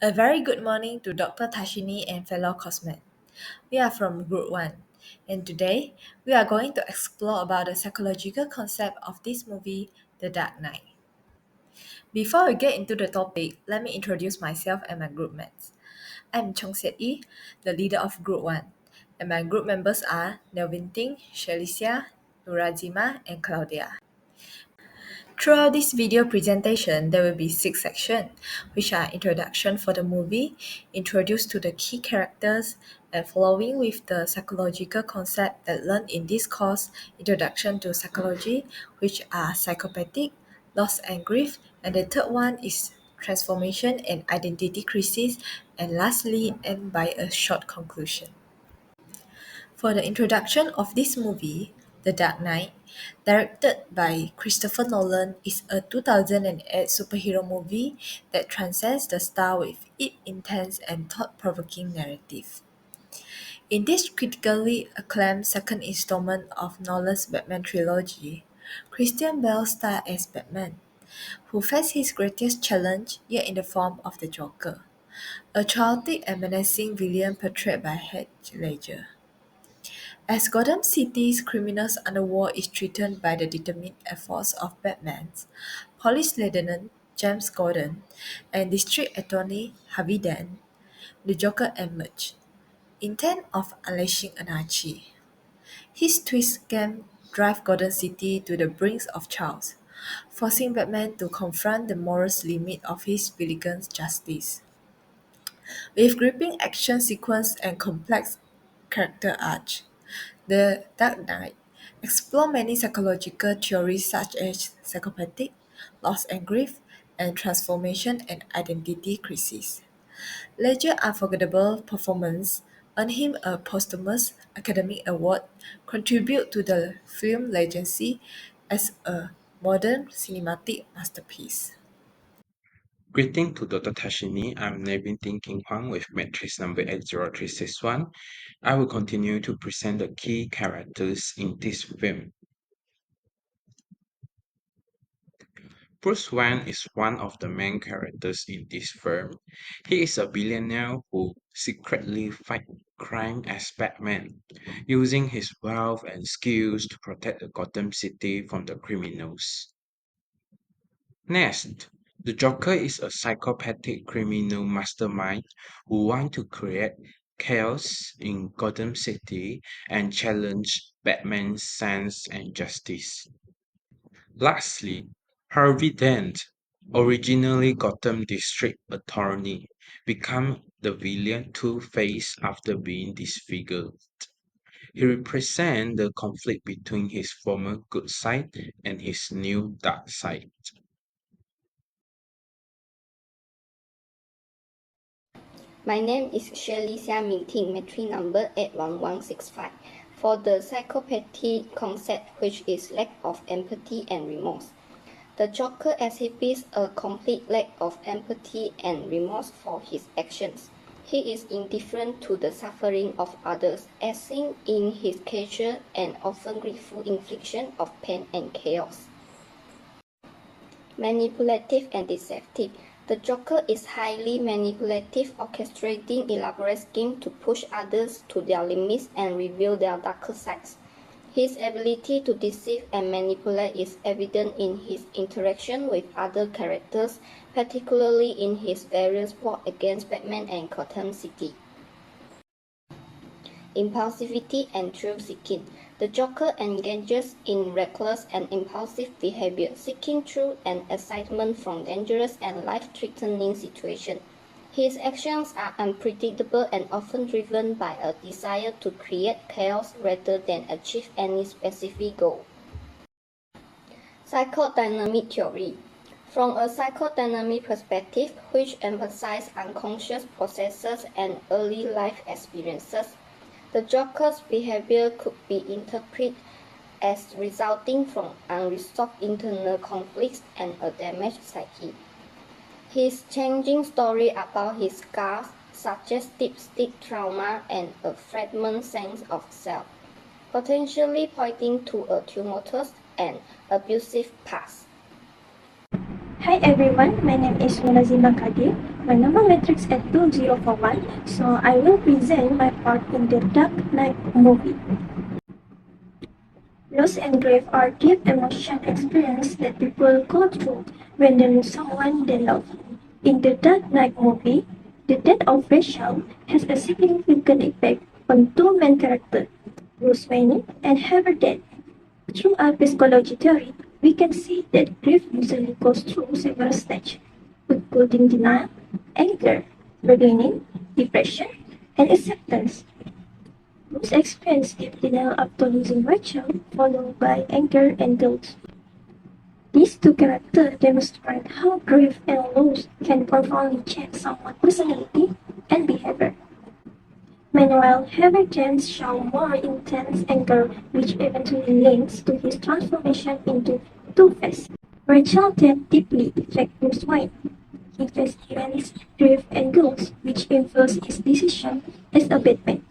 A very good morning to Dr. Tashini and fellow cosmet. We are from Group 1, and today we are going to explore about the psychological concept of this movie, The Dark Knight. Before we get into the topic, let me introduce myself and my group mates. I'm Chong Siet Yi, the leader of Group 1, and my group members are Nelvin Ting, Shalicia, Nurazima, and Claudia. Throughout this video presentation, there will be 6 sections, which are introduction for the movie, introduced to the key characters, and following with the psychological concept that learned in this course, introduction to psychology, which are psychopathic, loss and grief, and the third one is transformation and identity crisis, and lastly, end by a short conclusion. For the introduction of this movie, The Dark Knight, directed by Christopher Nolan, is a 2008 superhero movie that transcends the style with its intense and thought-provoking narrative. In this critically acclaimed second installment of Nolan's Batman trilogy, Christian Bale stars as Batman, who faced his greatest challenge yet in the form of the Joker, a chaotic and menacing villain portrayed by Heath Ledger. As Gotham City's criminals underworld is threatened by the determined efforts of Batman's Police Lieutenant James Gordon and District Attorney Harvey Dent, the Joker emerged, intent of unleashing anarchy. His twist game drive Gotham City to the brink of chaos, forcing Batman to confront the moral limit of his villain's justice. With gripping action sequence and complex character arc, The Dark Knight explores many psychological theories such as psychopathic, loss and grief, and transformation and identity crisis. Ledger's unforgettable performance earned him a posthumous Academy Award, contribute to the film legacy as a modern cinematic masterpiece. Greeting to Dr. Tashini. I'm Nevin Ting King Huang with matrix number 80361. I will continue to present the key characters in this film. Bruce Wayne is one of the main characters in this film. He is a billionaire who secretly fights crime as Batman, using his wealth and skills to protect the Gotham City from the criminals. Next, the Joker is a psychopathic criminal mastermind who wants to create chaos in Gotham City and challenge Batman's sense and justice. Lastly, Harvey Dent, originally Gotham District Attorney, became the villain Two-Face after being disfigured. He represents the conflict between his former good side and his new dark side. My name is Shirley Xia Mingting, matric number 81165. For the psychopathy concept, which is lack of empathy and remorse. The Joker exhibits a complete lack of empathy and remorse for his actions. He is indifferent to the suffering of others, as seen in his casual and often grateful infliction of pain and chaos. Manipulative and deceptive. The Joker is highly manipulative, orchestrating elaborate schemes to push others to their limits and reveal their darker sides. His ability to deceive and manipulate is evident in his interaction with other characters, particularly in his various plots against Batman and Gotham City. Impulsivity and thrill-seeking. The Joker engages in reckless and impulsive behavior, seeking thrill and excitement from dangerous and life-threatening situations. His actions are unpredictable and often driven by a desire to create chaos rather than achieve any specific goal. Psychodynamic theory. From a psychodynamic perspective, which emphasizes unconscious processes and early life experiences, the Joker's behavior could be interpreted as resulting from unresolved internal conflicts and a damaged psyche. His changing story about his scars suggests deep-seated trauma and a fragmented sense of self, potentially pointing to a tumultuous and abusive past. Hi everyone, my name is Munazima Kadir. My number matrix at 2041, so I will present my part in the Dark Knight movie. Loss and grief are deep emotion experience that people go through when they lose someone they love. In the Dark Knight movie, the death of Rachel has a significant effect on two main characters, Bruce Wayne and Harvey Dent. Through our psychology theory, we can see that grief usually goes through several stages, including denial, anger, bargaining, depression, and acceptance. Bruce experienced deep denial after losing Rachel, followed by anger and guilt. These two characters demonstrate how grief and loss can profoundly change someone's personality and behavior. Meanwhile, Harry James shows more intense anger, which eventually leads to his transformation into Two-Face. Rachel death deeply affects Bruce Wayne. He faces immense grief and guilt, which influence his decision as a Batman.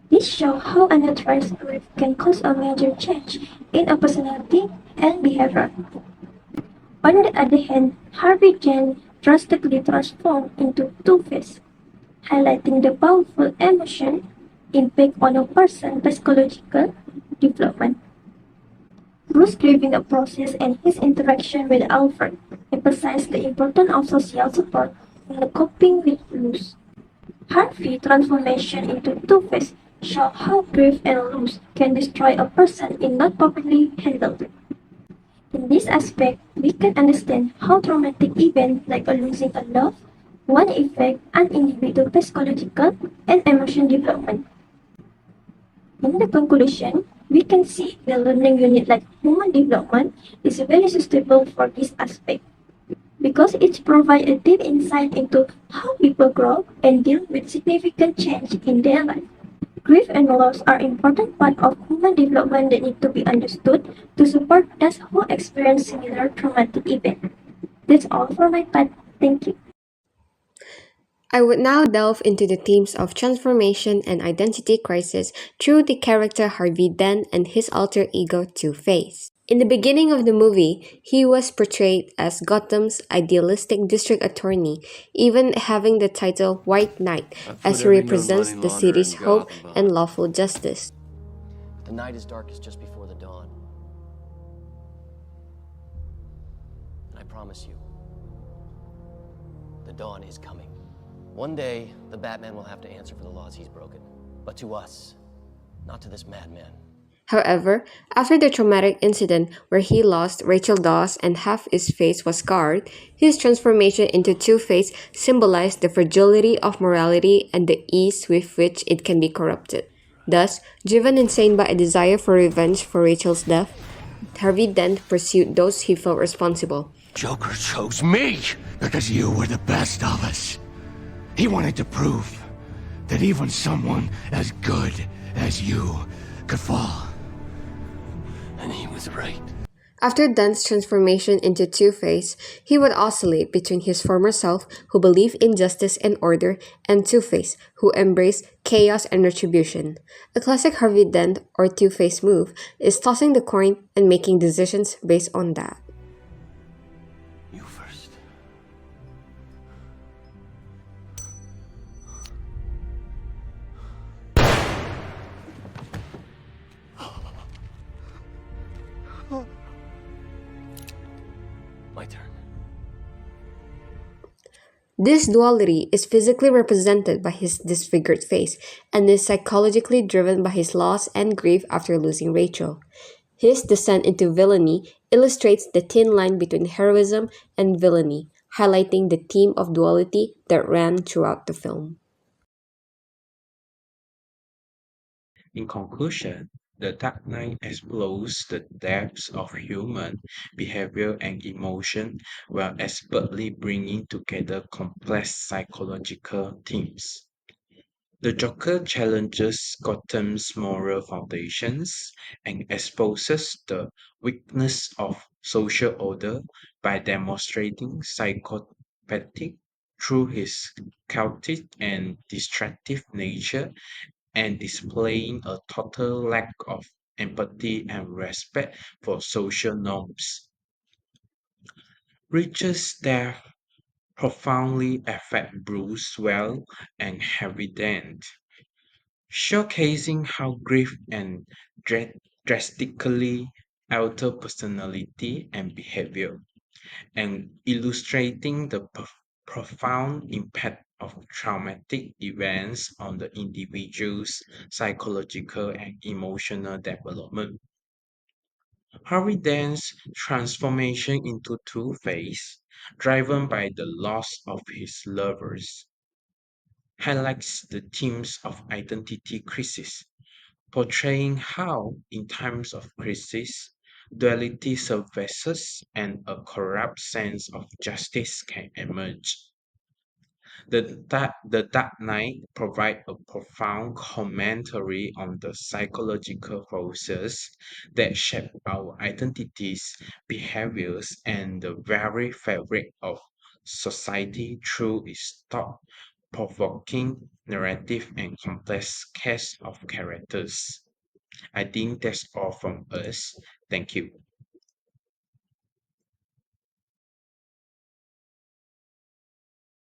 This shows how unaddressed grief can cause a major change in a personality and behavior. On the other hand, Harvey Dent drastically transformed into Two-Face, highlighting the powerful emotion impact on a person's psychological development. Bruce grieving a process and his interaction with Alfred emphasize the importance of social support in coping with loss. Harvey's transformation into Two-Face show how grief and loss can destroy a person if not properly handled. In this aspect, we can understand how traumatic events like a losing a loved one affect an individual's psychological and emotional development. In the conclusion, we can see the learning unit like human development is very suitable for this aspect because it provides a deep insight into how people grow and deal with significant change in their life. Grief and loss are important part of human development that need to be understood to support those who experience similar traumatic events. That's all for my part. Thank you. I would now delve into the themes of transformation and identity crisis through the character Harvey Dent and his alter ego Two-Face. In the beginning of the movie, he was portrayed as Gotham's idealistic district attorney, even having the title White Knight, as he represents the city's hope and lawful justice. The night is darkest just before the dawn. And I promise you, the dawn is coming. One day, the Batman will have to answer for the laws he's broken. But to us, not to this madman. However, after the traumatic incident where he lost Rachel Dawes and half his face was scarred, his transformation into Two-Face symbolized the fragility of morality and the ease with which it can be corrupted. Thus, driven insane by a desire for revenge for Rachel's death, Harvey Dent pursued those he felt responsible. Joker chose me because you were the best of us. He wanted to prove that even someone as good as you could fall. And he was right. After Dent's transformation into Two-Face, he would oscillate between his former self, who believed in justice and order, and Two-Face, who embraced chaos and retribution. A classic Harvey Dent or Two-Face move is tossing the coin and making decisions based on that. You first. My turn. This duality is physically represented by his disfigured face and is psychologically driven by his loss and grief after losing Rachel. His descent into villainy illustrates the thin line between heroism and villainy, highlighting the theme of duality that ran throughout the film. In conclusion, The Dark Knight explores the depths of human behavior and emotion while expertly bringing together complex psychological themes. The Joker challenges Gotham's moral foundations and exposes the weakness of social order by demonstrating psychopathic through his chaotic and destructive nature and displaying a total lack of empathy and respect for social norms. Richard's death profoundly affected Bruce Well and Harry Dent, showcasing how grief and drastically alter personality and behavior, and illustrating the profound impact of traumatic events on the individual's psychological and emotional development. Harvey Dent's transformation into Two-Face, driven by the loss of his lovers, highlights the themes of identity crisis, portraying how, in times of crisis, duality surfaces and a corrupt sense of justice can emerge. The Dark Knight provides a profound commentary on the psychological forces that shape our identities, behaviors, and the very fabric of society through its thought-provoking narrative and complex cast of characters. I think that's all from us. Thank you.